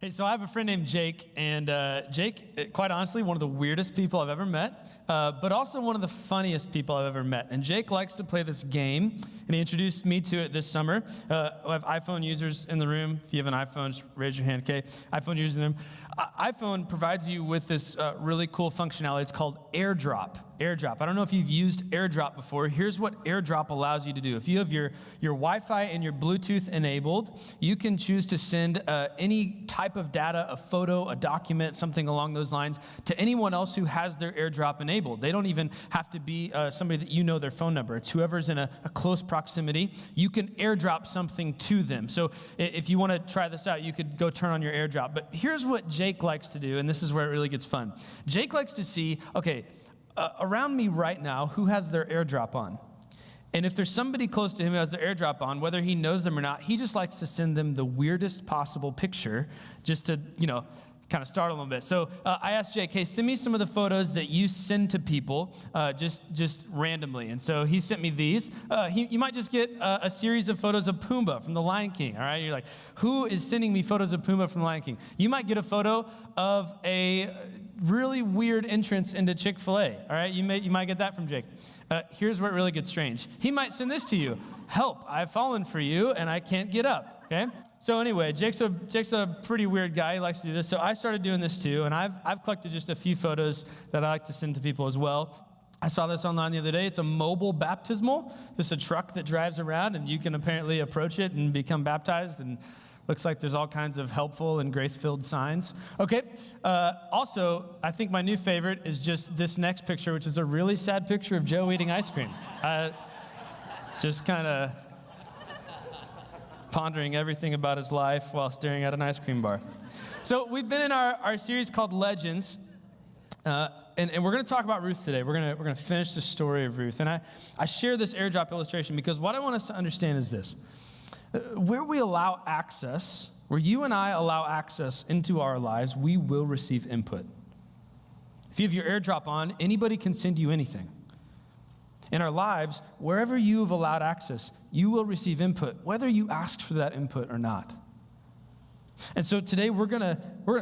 Hey, so I have a friend named Jake, and Jake, quite honestly, one of the weirdest people I've ever met, but also one of the funniest people I've ever met. And Jake likes to play this game, and he introduced me to it this summer. We have iPhone users in the room. If you have an iPhone, just raise your hand, okay? iPhone users in the room. iPhone provides you with this really cool functionality. It's called AirDrop. AirDrop. I don't know if you've used AirDrop before. Here's what AirDrop allows you to do. If you have your Wi-Fi and your Bluetooth enabled, you can choose to send any type of data, a photo, a document, something along those lines, to anyone else who has their AirDrop enabled. They don't even have to be somebody that you know their phone number. It's whoever's in a close proximity. You can AirDrop something to them. So if you want to try this out, you could go turn on your AirDrop. But here's what Jake likes to do, and this is where it really gets fun. Jake likes to see, okay, around me right now, who has their AirDrop on? And if there's somebody close to him who has their AirDrop on, whether he knows them or not, he just likes to send them the weirdest possible picture just to, kind of startle them a bit. So I asked Jake, hey, send me some of the photos that you send to people just randomly. And so he sent me these. You might just get a series of photos of Pumbaa from The Lion King, all right? You're like, who is sending me photos of Pumbaa from The Lion King? You might get a photo of a really weird entrance into Chick-fil-A, all right? You might get that from Jake. Here's where it really gets strange. He might send this to you. Help, I've fallen for you and I can't get up, okay? So anyway, Jake's a pretty weird guy. He likes to do this. So I started doing this too, and I've collected just a few photos that I like to send to people as well. I saw this online the other day. It's a mobile baptismal, just a truck that drives around, and you can apparently approach it and become baptized, and looks like there's all kinds of helpful and grace-filled signs. Okay, also, I think my new favorite is just this next picture, which is a really sad picture of Joe eating ice cream. Just kind of pondering everything about his life while staring at an ice cream bar. So we've been in our series called Legends, and we're going to talk about Ruth today. We're going to finish the story of Ruth. And I share this AirDrop illustration because what I want us to understand is this. Where we allow access, where you and I allow access into our lives, we will receive input. If you have your AirDrop on, anybody can send you anything. In our lives, wherever you have allowed access, you will receive input, whether you asked for that input or not. And so today we're gonna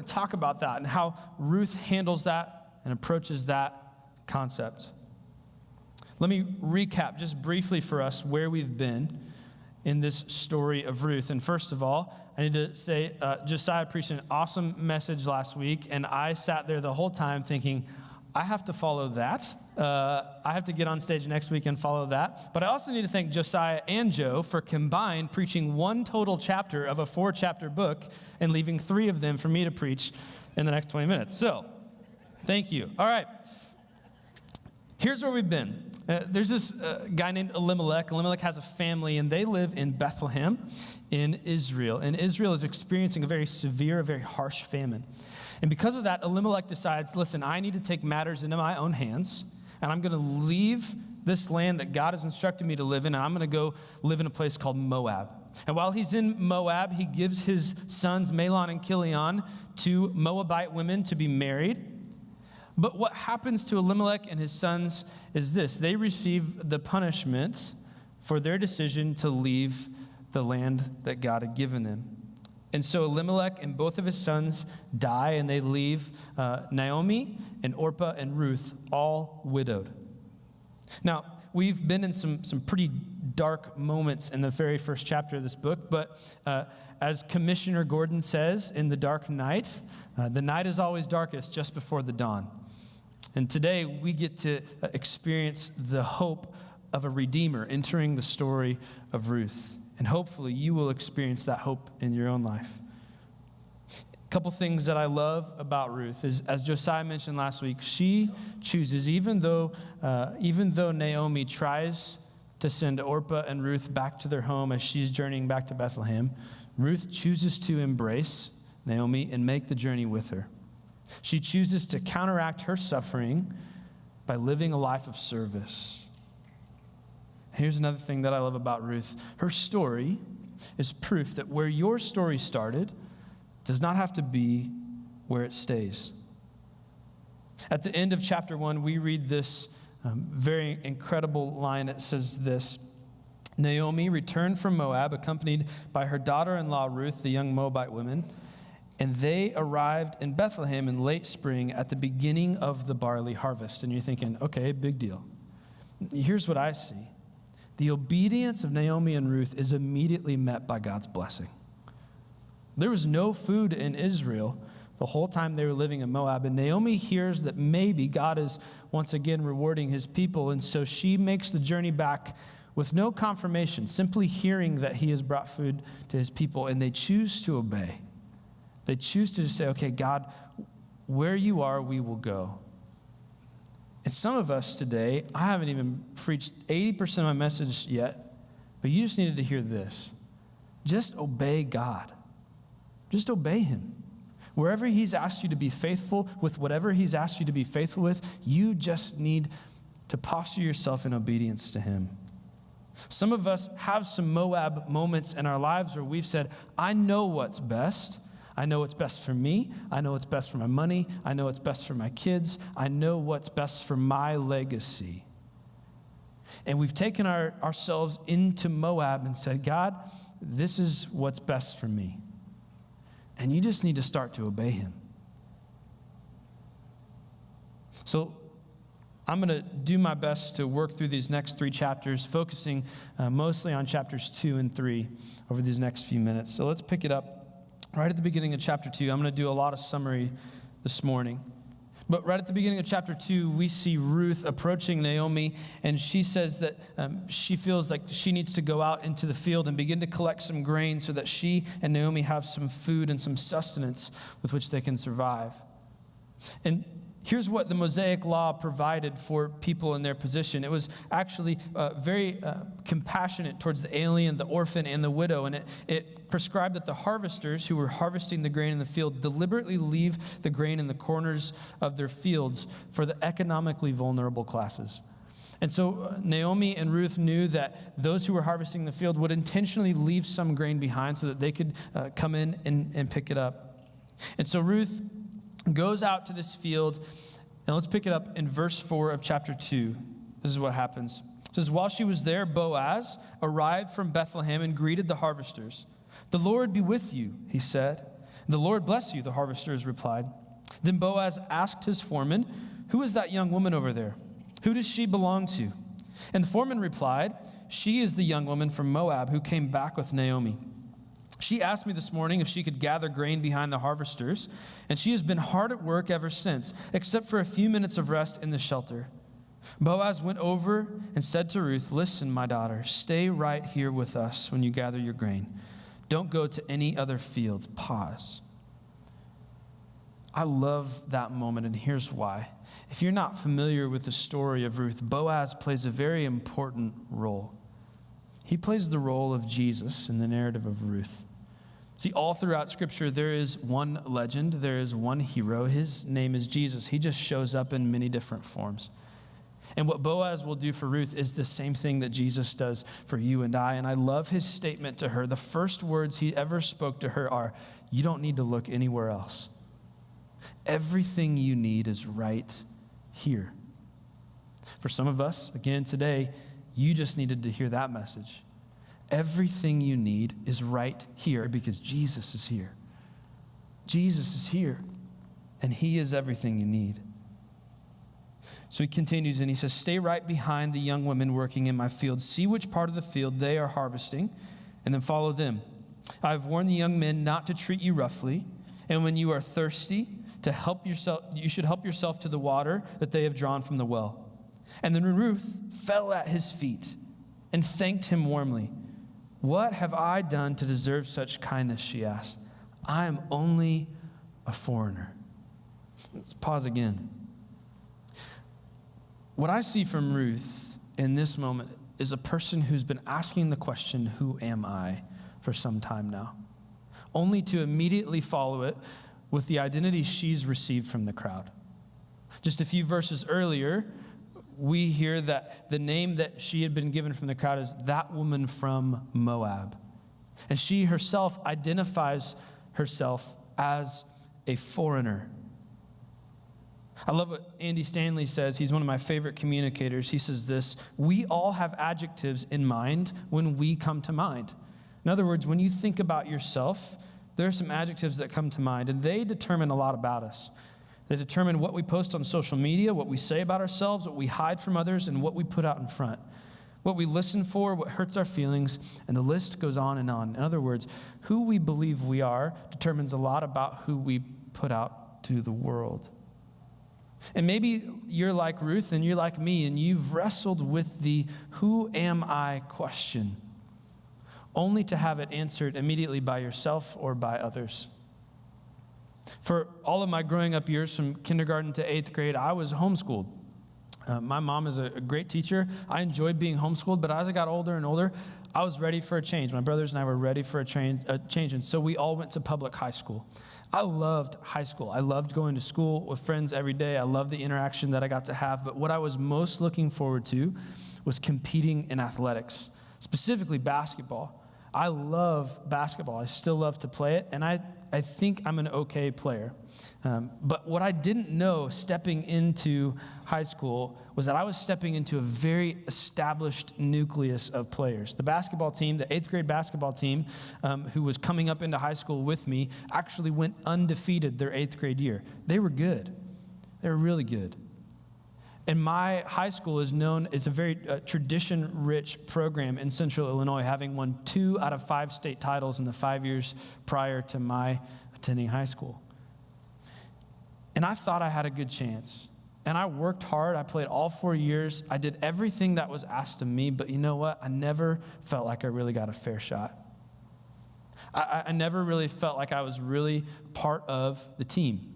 talk about that and how Ruth handles that and approaches that concept. Let me recap just briefly for us where we've been in this story of Ruth. And first of all, I need to say, Josiah preached an awesome message last week, and I sat there the whole time thinking, I have to follow that. I have to get on stage next week and follow that. But I also need to thank Josiah and Joe for combined preaching one total chapter of a 4-chapter book and leaving 3 of them for me to preach in the next 20 minutes. So, thank you. All right. Here's where we've been. There's this guy named Elimelech. Elimelech has a family, and they live in Bethlehem in Israel. And Israel is experiencing a very severe, a very harsh famine. And because of that, Elimelech decides, listen, I need to take matters into my own hands, and I'm going to leave this land that God has instructed me to live in, and I'm going to go live in a place called Moab. And while he's in Moab, he gives his sons, Mahlon and Chilion, to Moabite women to be married. But what happens to Elimelech and his sons is this. They receive the punishment for their decision to leave the land that God had given them. And so Elimelech and both of his sons die, and they leave Naomi and Orpah and Ruth all widowed. Now, we've been in some pretty dark moments in the very first chapter of this book, but as Commissioner Gordon says in The Dark Night, the night is always darkest just before the dawn. And today we get to experience the hope of a Redeemer entering the story of Ruth. And hopefully you will experience that hope in your own life. A couple things that I love about Ruth is, as Josiah mentioned last week, she chooses, even though Naomi tries to send Orpah and Ruth back to their home as she's journeying back to Bethlehem, Ruth chooses to embrace Naomi and make the journey with her. She chooses to counteract her suffering by living a life of service. Here's another thing that I love about Ruth. Her story is proof that where your story started does not have to be where it stays. At the end of chapter 1, we read this very incredible line. It says this: Naomi returned from Moab, accompanied by her daughter-in-law Ruth, the young Moabite woman, And they arrived in Bethlehem in late spring at the beginning of the barley harvest. And you're thinking, okay, big deal. Here's what I see. The obedience of Naomi and Ruth is immediately met by God's blessing. There was no food in Israel the whole time they were living in Moab. And Naomi hears that maybe God is once again rewarding his people. And so she makes the journey back with no confirmation, simply hearing that he has brought food to his people. And they choose to obey. They choose to just say, okay, God, where you are, we will go. And some of us today, I haven't even preached 80% of my message yet, but you just needed to hear this. Just obey God. Just obey him. Wherever he's asked you to be faithful with whatever he's asked you to be faithful with, you just need to posture yourself in obedience to him. Some of us have some Moab moments in our lives where we've said, I know what's best. I know what's best for me. I know what's best for my money. I know what's best for my kids. I know what's best for my legacy. And we've taken ourselves into Moab and said, God, this is what's best for me. And you just need to start to obey him. So I'm going to do my best to work through these next 3 chapters, focusing mostly on chapters 2 and 3 over these next few minutes. So let's pick it up. Right at the beginning of chapter 2, I'm going to do a lot of summary this morning. But right at the beginning of chapter 2, we see Ruth approaching Naomi, and she says that she feels like she needs to go out into the field and begin to collect some grain so that she and Naomi have some food and some sustenance with which they can survive. And here's what the Mosaic law provided for people in their position. It was actually very compassionate towards the alien, the orphan, and the widow. And it prescribed that the harvesters who were harvesting the grain in the field deliberately leave the grain in the corners of their fields for the economically vulnerable classes. And so Naomi and Ruth knew that those who were harvesting the field would intentionally leave some grain behind so that they could come in and pick it up. And so Ruth goes out to this field, and let's pick it up in verse 4 of chapter 2. This is what happens. It says, while she was there, Boaz arrived from Bethlehem and greeted the harvesters. The Lord be with you, he said. The Lord bless you, the harvesters replied. Then Boaz asked his foreman, who is that young woman over there? Who does she belong to? And the foreman replied, she is the young woman from Moab who came back with Naomi. She asked me this morning if she could gather grain behind the harvesters, and she has been hard at work ever since, except for a few minutes of rest in the shelter. Boaz went over and said to Ruth, listen, my daughter, stay right here with us when you gather your grain. Don't go to any other fields. Pause. I love that moment, and here's why. If you're not familiar with the story of Ruth, Boaz plays a very important role. He plays the role of Jesus in the narrative of Ruth. See, all throughout Scripture, there is one legend, there is one hero. His name is Jesus. He just shows up in many different forms. And what Boaz will do for Ruth is the same thing that Jesus does for you and I. And I love his statement to her. The first words he ever spoke to her are, you don't need to look anywhere else. Everything you need is right here. For some of us, again today, you just needed to hear that message. Everything you need is right here because Jesus is here. Jesus is here, and he is everything you need. So he continues and he says, stay right behind the young women working in my field. See which part of the field they are harvesting, and then follow them. I have warned the young men not to treat you roughly, and when you are thirsty, you should help yourself to the water that they have drawn from the well. And then Ruth fell at his feet and thanked him warmly. What have I done to deserve such kindness, she asked. I am only a foreigner. Let's pause again. What I see from Ruth in this moment is a person who's been asking the question, who am I, for some time now, only to immediately follow it with the identity she's received from the crowd. Just a few verses earlier, we hear that the name that she had been given from the crowd is that woman from Moab. And she herself identifies herself as a foreigner. I love what Andy Stanley says. He's one of my favorite communicators. He says this, we all have adjectives in mind when we come to mind. In other words, when you think about yourself, there are some adjectives that come to mind, and they determine a lot about us. They determine what we post on social media, what we say about ourselves, what we hide from others, and what we put out in front. What we listen for, what hurts our feelings, and the list goes on and on. In other words, who we believe we are determines a lot about who we put out to the world. And maybe you're like Ruth and you're like me, and you've wrestled with the "who am I" question, only to have it answered immediately by yourself or by others. For all of my growing up years, from kindergarten to 8th grade, I was homeschooled. My mom is a great teacher. I enjoyed being homeschooled, but as I got older and older, I was ready for a change. My brothers and I were ready for a change, and so we all went to public high school. I loved high school. I loved going to school with friends every day. I loved the interaction that I got to have, but what I was most looking forward to was competing in athletics, specifically basketball. I love basketball. I still love to play it, and I think I'm an okay player. But what I didn't know stepping into high school was that I was stepping into a very established nucleus of players. The basketball team, the 8th grade basketball team, who was coming up into high school with me, actually went undefeated their 8th grade year. They were good. They were really good. And my high school is known as a very tradition-rich program in Central Illinois, having won 2 out of 5 state titles in the 5 years prior to my attending high school. And I thought I had a good chance. And I worked hard. I played all 4 years. I did everything that was asked of me, but you know what? I never felt like I really got a fair shot. I never really felt like I was really part of the team.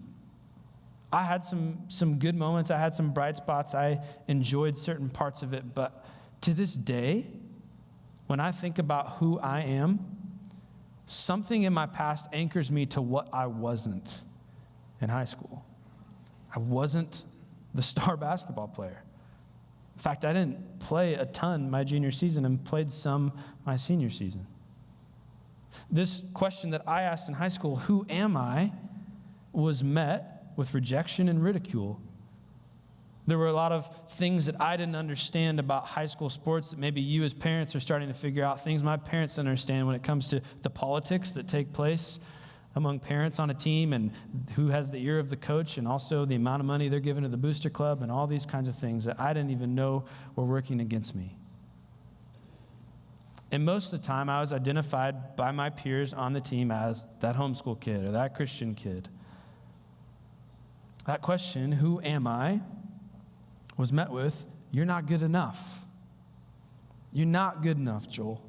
I had some good moments. I had some bright spots. I enjoyed certain parts of it. But to this day, when I think about who I am, something in my past anchors me to what I wasn't in high school. I wasn't the star basketball player. In fact, I didn't play a ton my junior season and played some my senior season. This question that I asked in high school, "Who am I?" was met with rejection and ridicule. There were a lot of things that I didn't understand about high school sports that maybe you as parents are starting to figure out, things my parents didn't understand when it comes to the politics that take place among parents on a team and who has the ear of the coach, and also the amount of money they're giving to the booster club and all these kinds of things that I didn't even know were working against me. And most of the time, I was identified by my peers on the team as that homeschool kid or that Christian kid. That question, "Who am I?" was met with, "You're not good enough. You're not good enough, Joel.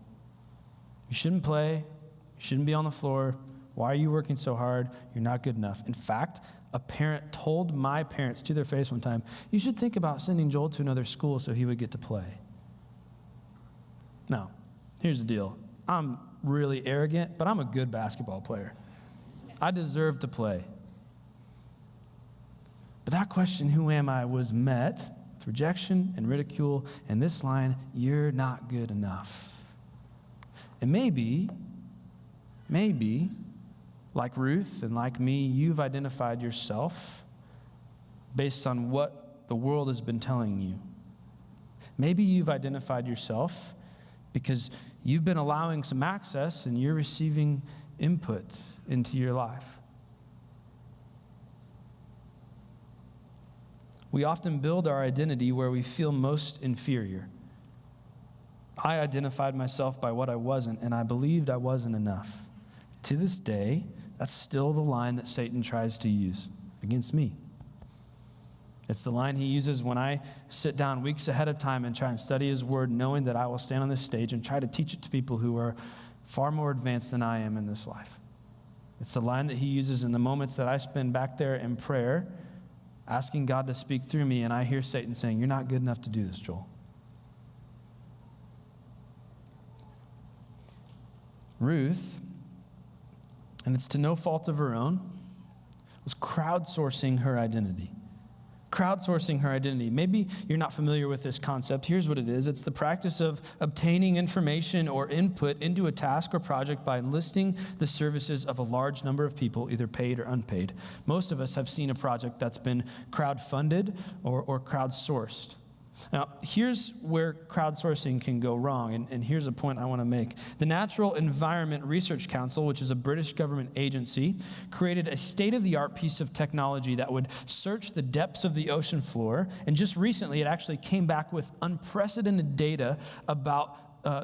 You shouldn't play. You shouldn't be on the floor. Why are you working so hard? You're not good enough." In fact, a parent told my parents to their face one time, "You should think about sending Joel to another school so he would get to play." Now, here's the deal. I'm really arrogant, but I'm a good basketball player. I deserve to play. But that question, "Who am I?" was met with rejection and ridicule, and this line, "You're not good enough." And maybe, like Ruth and like me, you've identified yourself based on what the world has been telling you. Maybe you've identified yourself because you've been allowing some access and you're receiving input into your life. We often build our identity where we feel most inferior. I identified myself by what I wasn't, and I believed I wasn't enough. To this day, that's still the line that Satan tries to use against me. It's the line he uses when I sit down weeks ahead of time and try and study his word, knowing that I will stand on this stage and try to teach it to people who are far more advanced than I am in this life. It's the line that he uses in the moments that I spend back there in prayer, asking God to speak through me, and I hear Satan saying, "You're not good enough to do this, Joel." Ruth, and it's to no fault of her own, was crowdsourcing her identity. Crowdsourcing her identity. Maybe you're not familiar with this concept. Here's what it is. It's the practice of obtaining information or input into a task or project by enlisting the services of a large number of people, either paid or unpaid. Most of us have seen a project that's been crowdfunded or crowdsourced. Now, here's where crowdsourcing can go wrong, and here's a point I want to make. The Natural Environment Research Council, which is a British government agency, created a state-of-the-art piece of technology that would search the depths of the ocean floor, and just recently it actually came back with unprecedented data about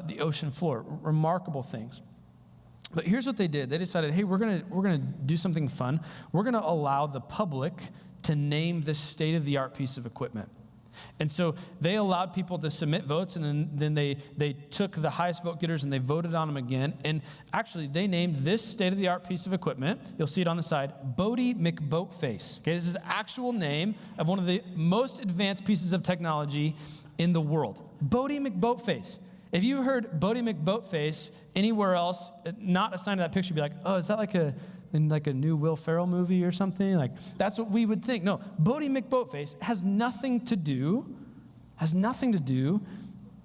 the ocean floor, remarkable things. But here's what they did. They decided, hey, we're gonna do something fun. We're gonna allow the public to name this state-of-the-art piece of equipment. And so they allowed people to submit votes, and then they took the highest vote getters and they voted on them again. And actually, they named this state-of-the-art piece of equipment, you'll see it on the side, Bodie McBoatface. Okay, this is the actual name of one of the most advanced pieces of technology in the world. Bodie McBoatface. If you heard Bodie McBoatface anywhere else, not assigned to that picture, you'd be like, oh, is that like a new Will Ferrell movie or something? Like, that's what we would think. No, Bodie McBoatface has nothing to do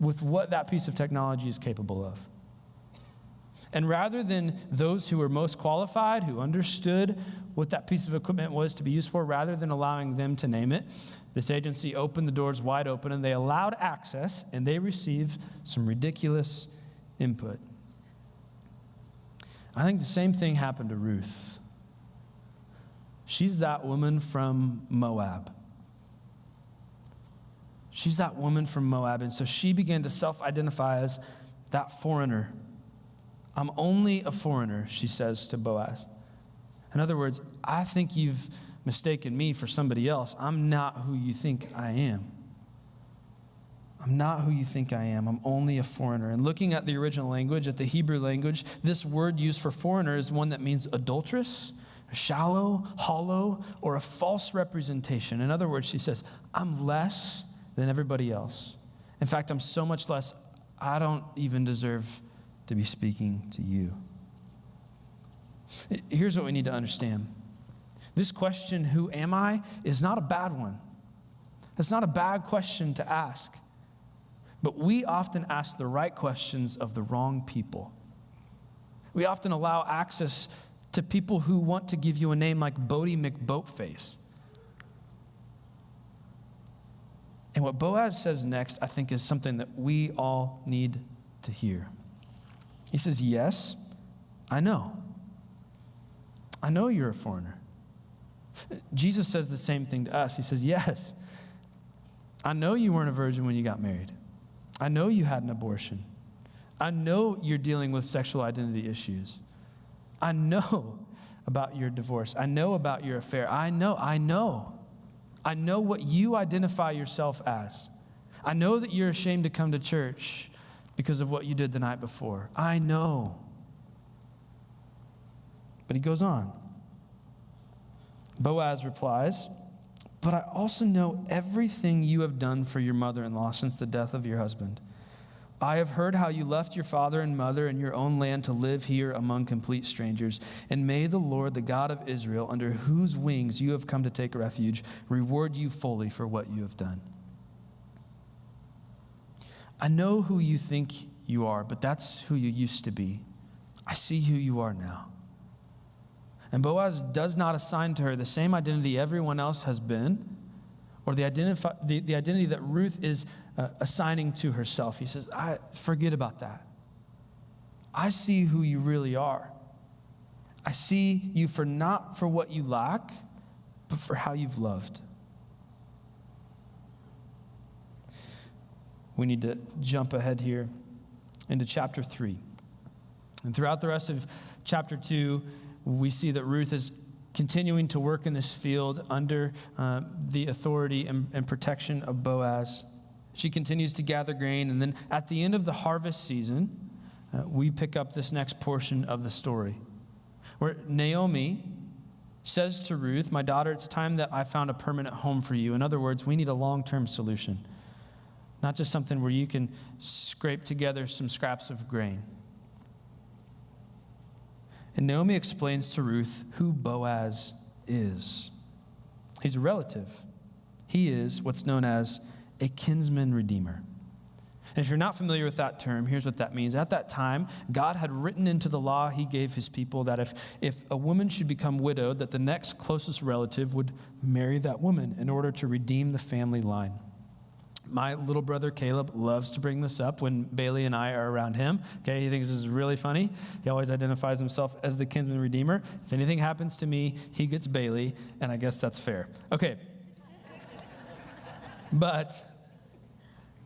with what that piece of technology is capable of. And rather than those who were most qualified, who understood what that piece of equipment was to be used for, rather than allowing them to name it, this agency opened the doors wide open, and they allowed access, and they received some ridiculous input. I think the same thing happened to Ruth. She's that woman from Moab. She's that woman from Moab, and so she began to self-identify as that foreigner. I'm only a foreigner, she says to Boaz. In other words, I think you've mistaken me for somebody else. I'm not who you think I am. I'm not who you think I am. I'm only a foreigner. And looking at the original language, at the Hebrew language, this word used for foreigner is one that means adulterous, shallow, hollow, or a false representation. In other words, she says, I'm less than everybody else. In fact, I'm so much less, I don't even deserve to be speaking to you. Here's what we need to understand. This question, who am I, is not a bad one. It's not a bad question to ask. But we often ask the right questions of the wrong people. We often allow access to people who want to give you a name like Bodie McBoatface. And what Boaz says next, I think, is something that we all need to hear. He says, yes, I know. I know you're a foreigner. Jesus says the same thing to us. He says, yes, I know you weren't a virgin when you got married. I know you had an abortion. I know you're dealing with sexual identity issues. I know about your divorce. I know about your affair. I know what you identify yourself as. I know that you're ashamed to come to church because of what you did the night before. I know. But he goes on. Boaz replies, but I also know everything you have done for your mother-in-law since the death of your husband. I have heard how you left your father and mother and your own land to live here among complete strangers. And may the Lord, the God of Israel, under whose wings you have come to take refuge, reward you fully for what you have done. I know who you think you are, but that's who you used to be. I see who you are now. And Boaz does not assign to her the same identity everyone else has been, or the identity that Ruth is assigning to herself. He says, I forget about that. I see who you really are. I see you for not for what you lack, but for how you've loved. We need to jump ahead here into chapter 3. And throughout the rest of chapter 2, we see that Ruth is continuing to work in this field under the authority and protection of Boaz. She continues to gather grain, and then at the end of the harvest season, we pick up this next portion of the story, where Naomi says to Ruth, my daughter, it's time that I found a permanent home for you. In other words, we need a long-term solution, not just something where you can scrape together some scraps of grain. And Naomi explains to Ruth who Boaz is. He's a relative. He is what's known as a kinsman redeemer. And if you're not familiar with that term, here's what that means. At that time, God had written into the law he gave his people that if a woman should become widowed, that the next closest relative would marry that woman in order to redeem the family line. My little brother Caleb loves to bring this up when Bailey and I are around him. Okay, he thinks this is really funny. He always identifies himself as the Kinsman Redeemer. If anything happens to me, he gets Bailey, and I guess that's fair. Okay. But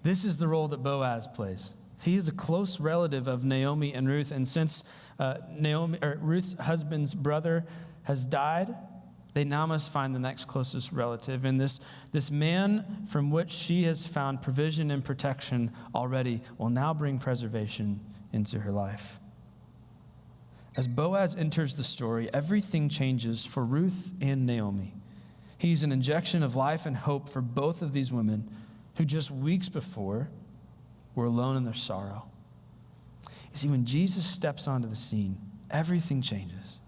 this is the role that Boaz plays. He is a close relative of Naomi and Ruth, and since Ruth's husband's brother has died, they now must find the next closest relative. And this man from which she has found provision and protection already will now bring preservation into her life. As Boaz enters the story, everything changes for Ruth and Naomi. He's an injection of life and hope for both of these women who just weeks before were alone in their sorrow. You see, when Jesus steps onto the scene, everything changes.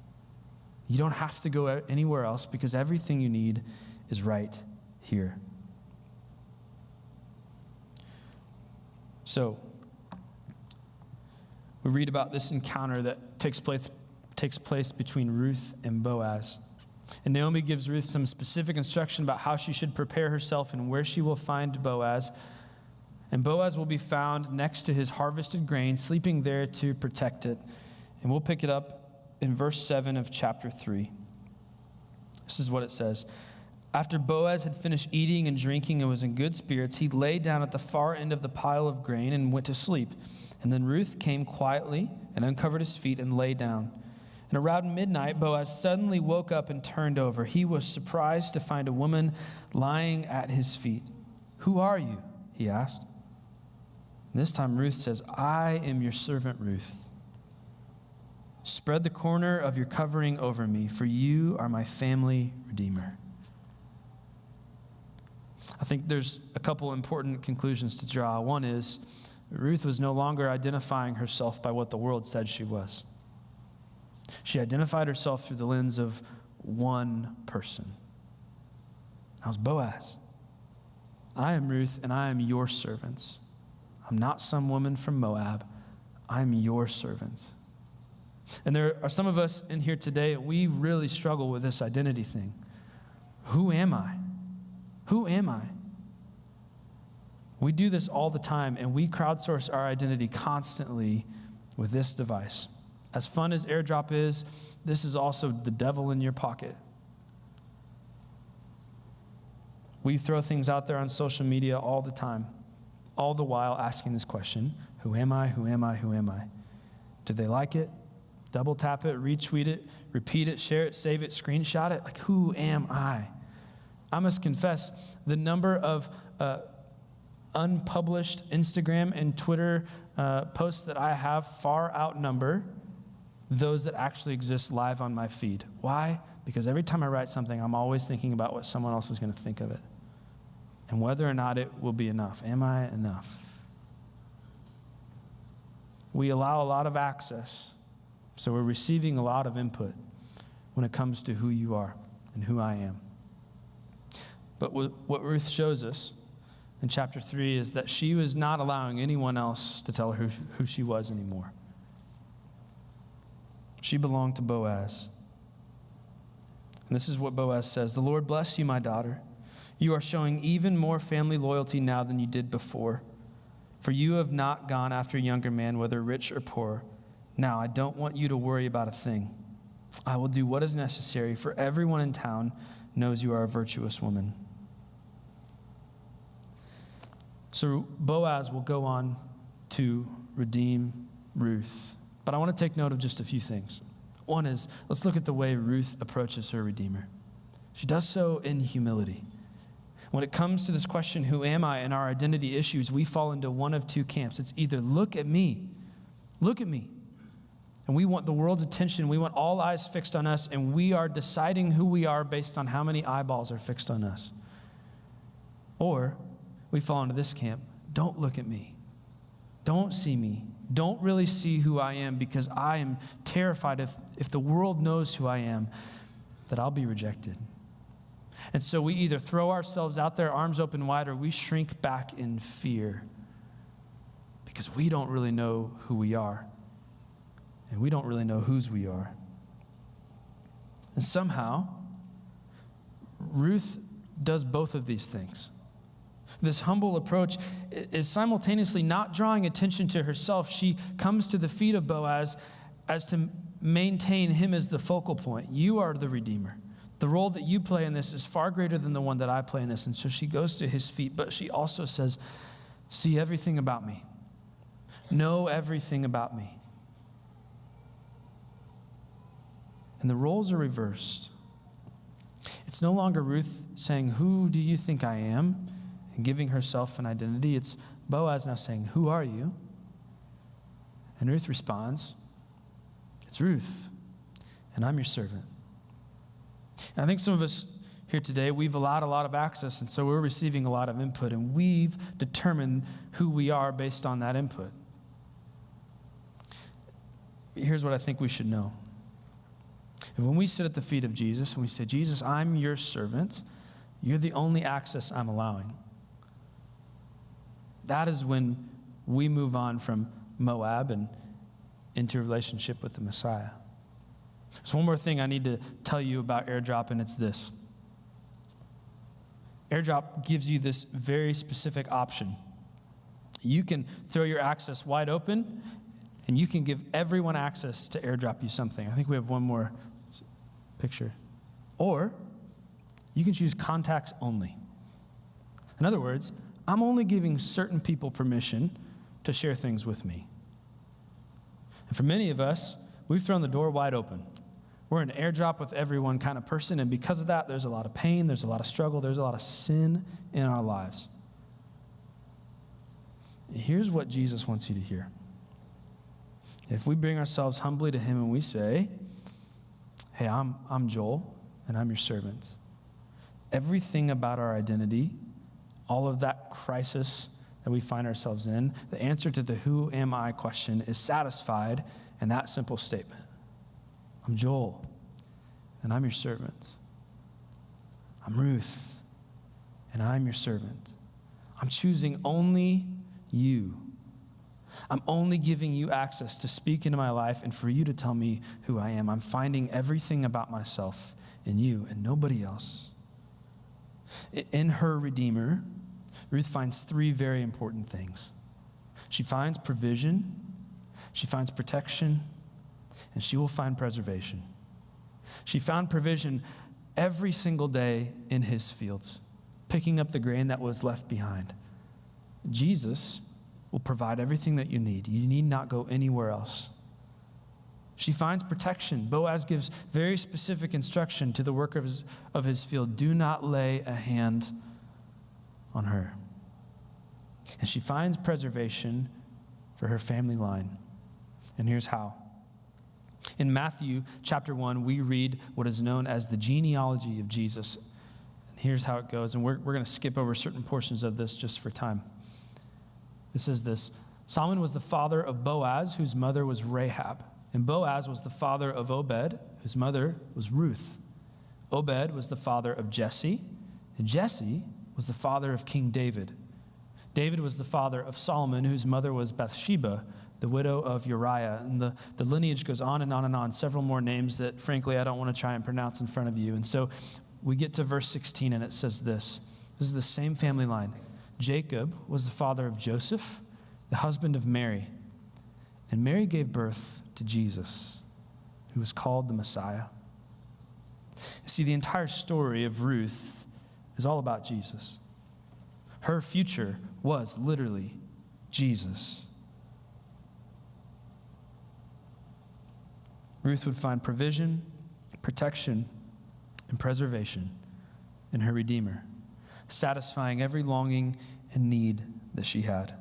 You don't have to go anywhere else because everything you need is right here. So, we read about this encounter that takes place between Ruth and Boaz. And Naomi gives Ruth some specific instruction about how she should prepare herself and where she will find Boaz. And Boaz will be found next to his harvested grain, sleeping there to protect it. And we'll pick it up in verse 7 of chapter 3. This is what it says. After Boaz had finished eating and drinking and was in good spirits, he lay down at the far end of the pile of grain and went to sleep. And then Ruth came quietly and uncovered his feet and lay down. And around midnight, Boaz suddenly woke up and turned over. He was surprised to find a woman lying at his feet. "Who are you?" he asked. And this time Ruth says, "I am your servant Ruth. Spread the corner of your covering over me, for you are my family redeemer." I think there's a couple important conclusions to draw. One is, Ruth was no longer identifying herself by what the world said she was. She identified herself through the lens of one person. That was Boaz. "I am Ruth, and I am your servant. I'm not some woman from Moab. I'm your servant." And there are some of us in here today, we really struggle with this identity thing. Who am I? Who am I? We do this all the time, and we crowdsource our identity constantly with this device. As fun as AirDrop is, this is also the devil in your pocket. We throw things out there on social media all the time, all the while asking this question, who am I, who am I, who am I? Do they like it? Double tap it, retweet it, repeat it, share it, save it, screenshot it. Like, who am I? I must confess, the number of unpublished Instagram and Twitter posts that I have far outnumber those that actually exist live on my feed. Why? Because every time I write something, I'm always thinking about what someone else is going to think of it and whether or not it will be enough. Am I enough? We allow a lot of access. So we're receiving a lot of input when it comes to who you are and who I am. But what Ruth shows us in chapter 3 is that she was not allowing anyone else to tell her who she was anymore. She belonged to Boaz. And this is what Boaz says, "The Lord bless you, my daughter. You are showing even more family loyalty now than you did before. For you have not gone after a younger man, whether rich or poor. Now, I don't want you to worry about a thing. I will do what is necessary, for everyone in town knows you are a virtuous woman." So Boaz will go on to redeem Ruth. But I want to take note of just a few things. One is, let's look at the way Ruth approaches her Redeemer. She does so in humility. When it comes to this question, who am I, and our identity issues, we fall into one of two camps. It's either look at me. And we want the world's attention. We want all eyes fixed on us, and we are deciding who we are based on how many eyeballs are fixed on us. Or we fall into this camp. Don't look at me. Don't see me. Don't really see who I am, because I am terrified if the world knows who I am, that I'll be rejected. And so we either throw ourselves out there, arms open wide, or we shrink back in fear because we don't really know who we are. And we don't really know whose we are. And somehow, Ruth does both of these things. This humble approach is simultaneously not drawing attention to herself. She comes to the feet of Boaz as to maintain him as the focal point. You are the Redeemer. The role that you play in this is far greater than the one that I play in this. And so she goes to his feet, but she also says, see everything about me. Know everything about me. And the roles are reversed. It's no longer Ruth saying, who do you think I am? And giving herself an identity. It's Boaz now saying, who are you? And Ruth responds, it's Ruth, and I'm your servant. And I think some of us here today, we've allowed a lot of access, and so we're receiving a lot of input, and we've determined who we are based on that input. Here's what I think we should know. And when we sit at the feet of Jesus and we say, Jesus, I'm your servant, you're the only access I'm allowing. That is when we move on from Moab and into a relationship with the Messiah. There's one more thing I need to tell you about AirDrop, and it's this. AirDrop gives you this very specific option. You can throw your access wide open, and you can give everyone access to AirDrop you something. I think we have one more picture. Or you can choose contacts only. In other words, I'm only giving certain people permission to share things with me. And for many of us, we've thrown the door wide open. We're an AirDrop with everyone kind of person, and because of that, there's a lot of pain, there's a lot of struggle, there's a lot of sin in our lives. Here's what Jesus wants you to hear. If we bring ourselves humbly to him and we say, hey, I'm Joel, and I'm your servant. Everything about our identity, all of that crisis that we find ourselves in, the answer to the who am I question is satisfied in that simple statement. I'm Joel, and I'm your servant. I'm Ruth, and I'm your servant. I'm choosing only you. I'm only giving you access to speak into my life and for you to tell me who I am. I'm finding everything about myself in you and nobody else. In her Redeemer, Ruth finds three very important things. She finds provision, she finds protection, and she will find preservation. She found provision every single day in his fields, picking up the grain that was left behind. Jesus will provide everything that you need. You need not go anywhere else. She finds protection. Boaz gives very specific instruction to the workers of his field. Do not lay a hand on her. And she finds preservation for her family line. And here's how. In Matthew chapter 1, we read what is known as the genealogy of Jesus. And here's how it goes. And we're going to skip over certain portions of this just for time. It says this: Solomon was the father of Boaz, whose mother was Rahab. And Boaz was the father of Obed, whose mother was Ruth. Obed was the father of Jesse, and Jesse was the father of King David. David was the father of Solomon, whose mother was Bathsheba, the widow of Uriah. And the lineage goes on and on and on, several more names that, frankly, I don't want to try and pronounce in front of you. And so we get to verse 16, and it says this. This is the same family line. Jacob was the father of Joseph, the husband of Mary. And Mary gave birth to Jesus, who was called the Messiah. You see, the entire story of Ruth is all about Jesus. Her future was literally Jesus. Ruth would find provision, protection, and preservation in her Redeemer, satisfying every longing and need that she had.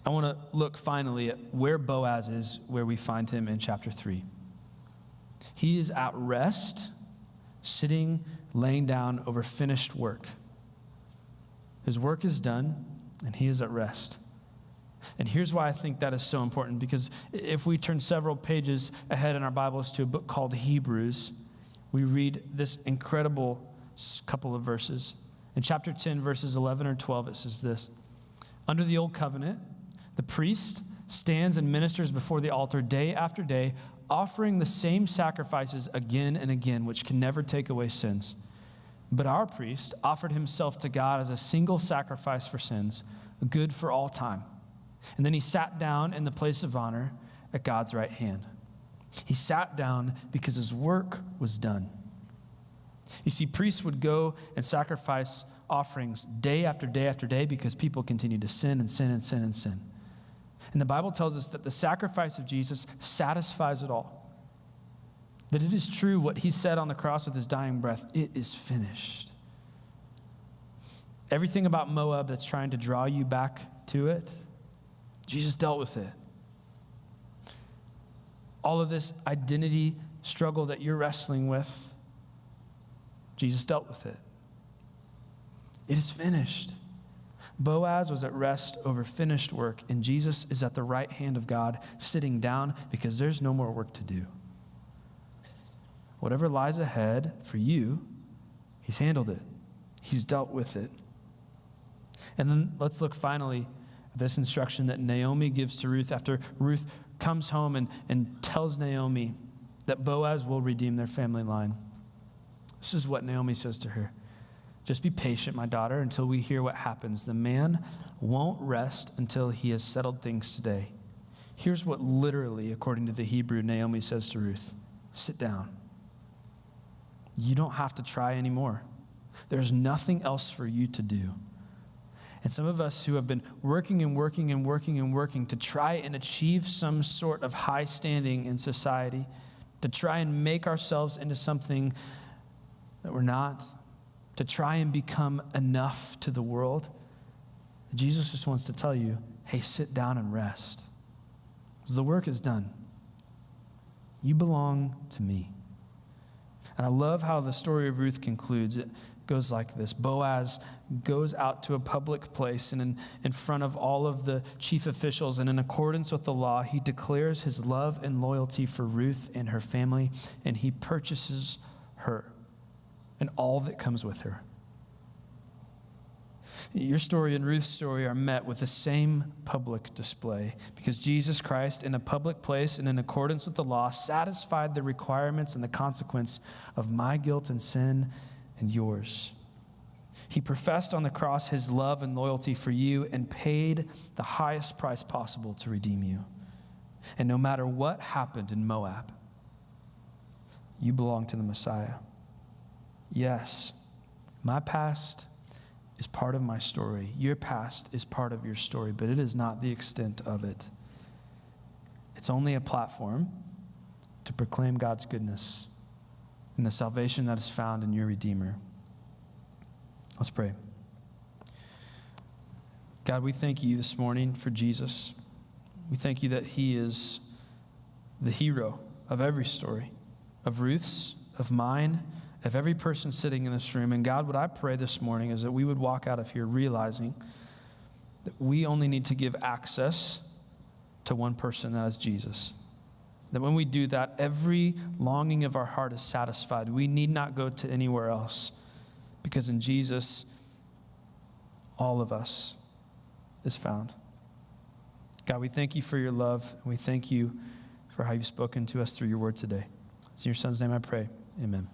I want to look finally at where Boaz is, where we find him in chapter 3. He is at rest, sitting, laying down over finished work. His work is done, and he is at rest. And here's why I think that is so important, because if we turn several pages ahead in our Bibles to a book called Hebrews, we read this incredible couple of verses. In chapter 10, verses 11 or 12, it says this: Under the old covenant, the priest stands and ministers before the altar day after day, offering the same sacrifices again and again, which can never take away sins. But our priest offered himself to God as a single sacrifice for sins, good for all time. And then he sat down in the place of honor at God's right hand. He sat down because his work was done. You see, priests would go and sacrifice offerings day after day after day because people continued to sin and sin and sin and sin. And the Bible tells us that the sacrifice of Jesus satisfies it all. That it is true what he said on the cross with his dying breath, it is finished. Everything about Moab that's trying to draw you back to it, Jesus dealt with it. All of this identity struggle that you're wrestling with, Jesus dealt with it. It is finished. Boaz was at rest over finished work, and Jesus is at the right hand of God, sitting down because there's no more work to do. Whatever lies ahead for you, he's handled it. He's dealt with it. And then let's look finally at this instruction that Naomi gives to Ruth after Ruth comes home and tells Naomi that Boaz will redeem their family line. This is what Naomi says to her. Just be patient, my daughter, until we hear what happens. The man won't rest until he has settled things today. Here's what literally, according to the Hebrew, Naomi says to Ruth. Sit down. You don't have to try anymore. There's nothing else for you to do. And some of us who have been working and working and working and working to try and achieve some sort of high standing in society, to try and make ourselves into something that we're not, to try and become enough to the world, Jesus just wants to tell you, hey, sit down and rest. Because the work is done. You belong to me. And I love how the story of Ruth concludes. It goes like this. Boaz goes out to a public place, and in front of all of the chief officials, and in accordance with the law, he declares his love and loyalty for Ruth and her family, and he purchases her and all that comes with her. Your story and Ruth's story are met with the same public display because Jesus Christ, in a public place and in accordance with the law, satisfied the requirements and the consequence of my guilt and sin and yours. He professed on the cross his love and loyalty for you and paid the highest price possible to redeem you. And no matter what happened in Moab, you belong to the Messiah. Yes, my past is part of my story. Your past is part of your story, but it is not the extent of it. It's only a platform to proclaim God's goodness and the salvation that is found in your Redeemer. Let's pray. God, we thank you this morning for Jesus. We thank you that he is the hero of every story, of Ruth's, of mine, of every person sitting in this room. And God, what I pray this morning is that we would walk out of here realizing that we only need to give access to one person, that is Jesus. That when we do that, every longing of our heart is satisfied. We need not go to anywhere else because in Jesus, all of us is found. God, we thank you for your love, and we thank you for how you've spoken to us through your word today. It's in your son's name I pray. Amen.